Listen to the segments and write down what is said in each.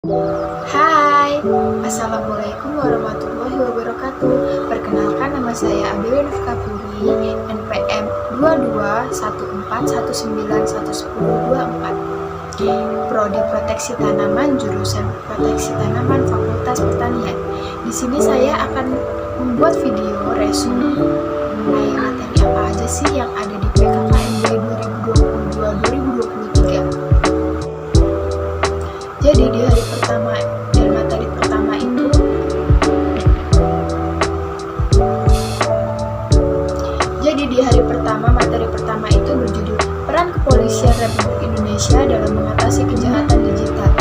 Hai, Assalamualaikum warahmatullahi wabarakatuh. Perkenalkan, nama saya Abiwin Fkapuri, NPM 2214191024. Prodi Proteksi Tanaman, jurusan Proteksi Tanaman, Fakultas Pertanian. Di sini saya akan membuat video resume mengenai materi apa aja sih yang ada di PKKMB 2022-2023. Jadi di hari pertama dan materi pertama itu materi pertama itu berjudul Peran Kepolisian Republik Indonesia dalam Mengatasi Kejahatan Digital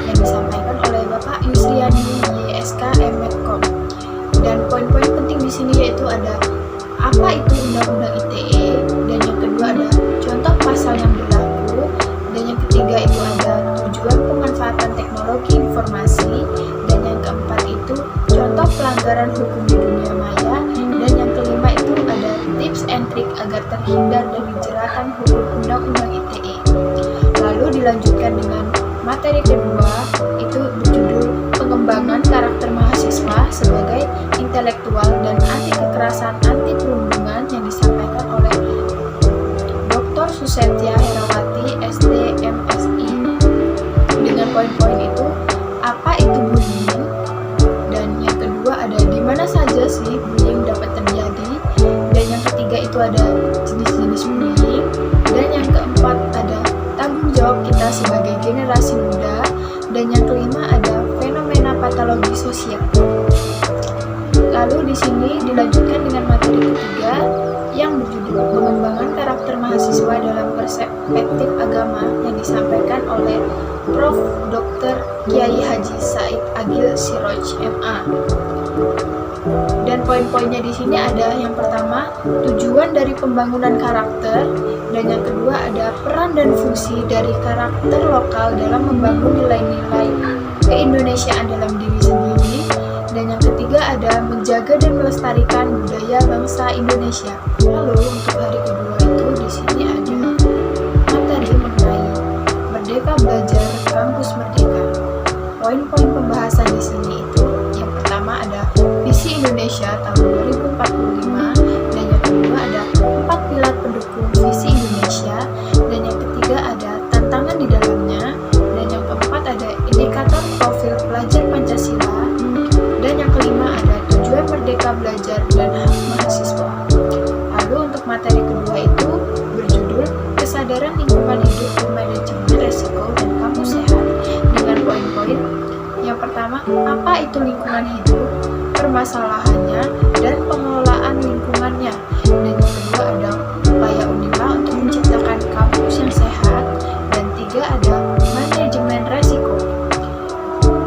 yang disampaikan oleh Bapak Yusriani YSK Medcom. Dan poin-poin penting di sini yaitu ada apa itu Undang-Undang ITE, dan yang kedua ada contoh pasal yang berlaku, dan yang ketiga itu ada tujuan pemanfaatan teknologi informasi, dan yang keempat itu contoh pelanggaran hukum di dunia maya, dan yang kelima itu ada tips and trick agar terhindar dari jeratan hukum Undang-Undang ITE. Lalu dilanjutkan dengan materi kedua itu berjudul pengembangan karakter mahasiswa sebagai intelektual dan anti kekerasan anti perundungan yang disampaikan oleh Dr. Susetya Herawati SD MSI. Dengan poin-poin itu, apa itu bullying, dan yang kedua ada di mana saja sih bullying dapat terjadi, dan yang ketiga itu ada jenis-jenis bullying, dan yang keempat ada tanggung jawab kita sebagai generasi muda, dan yang kelima ada fenomena patologi sosial. Lalu di sini dilanjutkan dengan materi ketiga yang berjudul pengembangan karakter mahasiswa dalam perspektif agama yang disampaikan oleh Prof. Dr. Kiai Haji Said Agil Siroj MA. Dan poin-poinnya di sini ada yang pertama tujuan dari pembangunan karakter, dan yang kedua ada peran dan fungsi dari karakter lokal dalam membangun nilai-nilai keindonesiaan dalam diri sendiri, dan yang ketiga ada menjaga dan melestarikan budaya bangsa Indonesia. Lalu untuk hari kedua itu di sini ada materi mengenai Merdeka Belajar Kampus Merdeka. Poin-poin pembahasan di sini itu yang pertama ada visi Indonesia tahun 2045, dan yang kedua ada 4 pilar pendukung visi Indonesia, dan yang ketiga ada tantangan di dalamnya, dan yang keempat ada indikator profil pelajar Pancasila, dan yang kelima ada tujuan merdeka belajar dan hak mahasiswa. Lalu untuk materi kedua itu berjudul kesadaran lingkungan hidup dan manajemen resiko dan kampus sehat, dengan poin-poin yang pertama apa itu lingkungan hidup, permasalahannya, dan pengelolaan lingkungannya, dan yang kedua ada upaya Unila untuk menciptakan kampus yang sehat, dan tiga ada manajemen resiko.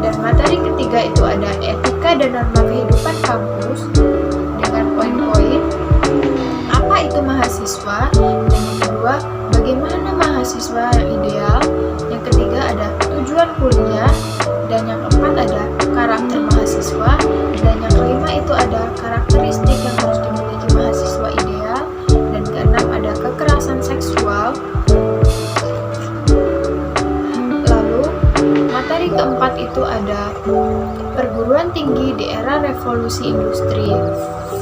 Dan materi ketiga itu ada etika dan norma kehidupan kampus, dengan poin-poin apa itu mahasiswa, dan yang kedua bagaimana mahasiswa yang ideal, yang ketiga ada tujuan kuliah, dan yang keempat ada karakter mahasiswa, dan yang kelima itu ada karakteristik yang harus dimiliki mahasiswa ideal, dan keenam ada kekerasan seksual. Lalu materi keempat itu ada perguruan tinggi di era revolusi industri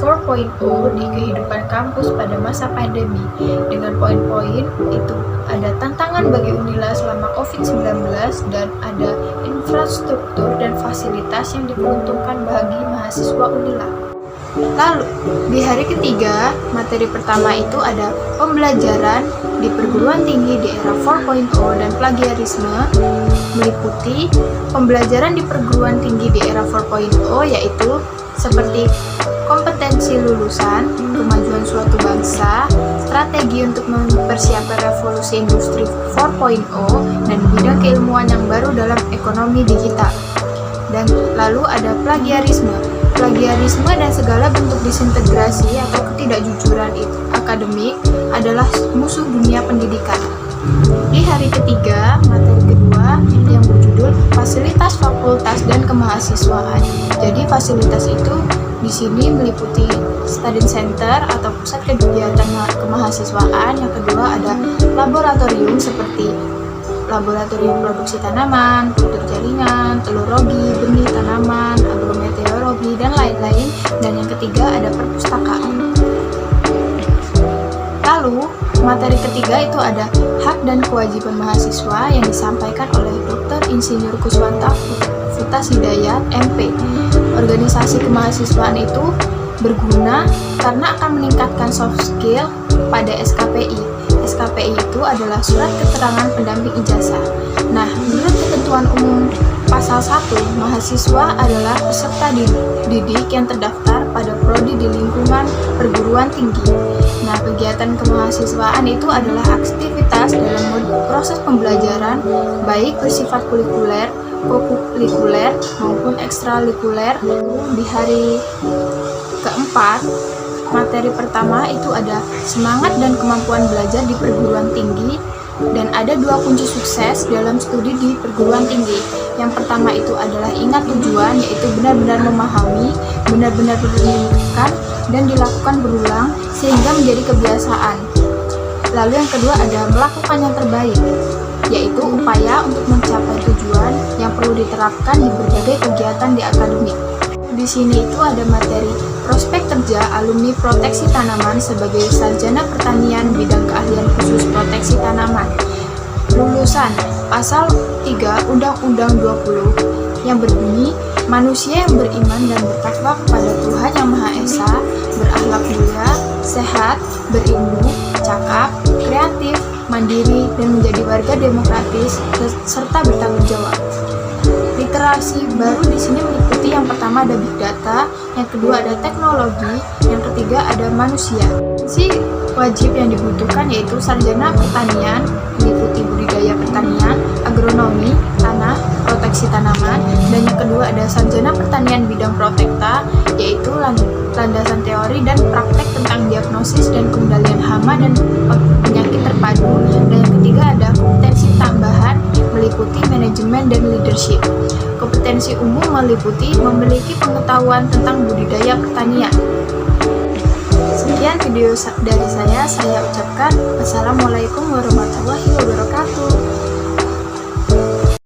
4.0 di kehidupan kampus pada masa pandemi, dengan poin-poin itu ada tantangan bagi Unila selama COVID-19, dan ada infrastruktur dan fasilitas yang diperuntukkan bagi mahasiswa Unila. Lalu di hari ketiga materi pertama itu ada pembelajaran di perguruan tinggi di era 4.0 dan plagiarisme, meliputi pembelajaran di perguruan tinggi di era 4.0 yaitu seperti kompetensi lulusan, kemajuan suatu bangsa, strategi untuk mempersiapkan revolusi industri 4.0, dan bidang keilmuan yang baru dalam ekonomi digital. Dan lalu ada plagiarisme. Plagiarisme dan segala bentuk disintegrasi atau ketidakjujuran akademik adalah musuh dunia pendidikan. Di hari ketiga, materi kedua yang berjudul fasilitas fakultas dan kemahasiswaan. Jadi fasilitas itu di sini meliputi study center atau pusat kegiatan kemahasiswaan. Yang kedua ada laboratorium seperti laboratorium produksi tanaman, kultur jaringan, morfologi, benih, tanaman, agrometeorologi, dan lain-lain. Dan yang ketiga ada perpustakaan. Lalu, materi ketiga itu ada hak dan kewajiban mahasiswa yang disampaikan oleh Dr. Insinyur Kuswanta Futas Hidayat, MP. Organisasi kemahasiswaan itu berguna karena akan meningkatkan soft skill pada SKPI. SKPI itu adalah surat keterangan pendamping ijazah. Nah, menurut ketentuan umum pasal 1, mahasiswa adalah peserta didik yang terdaftar pada prodi di lingkungan perguruan tinggi. Nah, kegiatan kemahasiswaan itu adalah aktivitas dalam proses pembelajaran baik bersifat kurikuler, kokurikuler maupun ekstralikuler. Di hari keempat, materi pertama itu ada semangat dan kemampuan belajar di perguruan tinggi, dan ada 2 kunci sukses dalam studi di perguruan tinggi. Yang pertama itu adalah ingat tujuan, yaitu benar-benar memahami, benar-benar berpikirkan, dan dilakukan berulang sehingga menjadi kebiasaan. Lalu yang kedua ada melakukan yang terbaik, yaitu upaya untuk mencapai tujuan yang perlu diterapkan di berbagai kegiatan di akademik. Di sini itu ada materi prospek kerja alumni proteksi tanaman sebagai sarjana pertanian bidang keahlian khusus proteksi tanaman. Lulusan pasal 3 Undang-Undang 20 yang berbunyi, manusia yang beriman dan bertakwa kepada Tuhan Yang Maha Esa, berakhlak mulia, sehat, berilmu, cakap, kreatif, mandiri, dan menjadi warga demokratis serta bertanggung jawab. Literasi baru di sini meliputi yang pertama ada big data, yang kedua ada teknologi, yang ketiga ada manusia. Si wajib yang dibutuhkan yaitu sarjana pertanian, meliputi budidaya pertanian, agronomi, tanah, proteksi tanaman, dan yang kedua ada sarjana pertanian bidang protekta, yaitu landasan teori dan praktek tentang diagnosis dan pengendalian hama dan penyakit terpadu, dan yang ketiga ada kompetensi tambahan meliputi manajemen dan leadership. Kompetensi umum meliputi memiliki pengetahuan tentang budidaya pertanian. Sekian video dari saya ucapkan wassalamualaikum warahmatullahi wabarakatuh.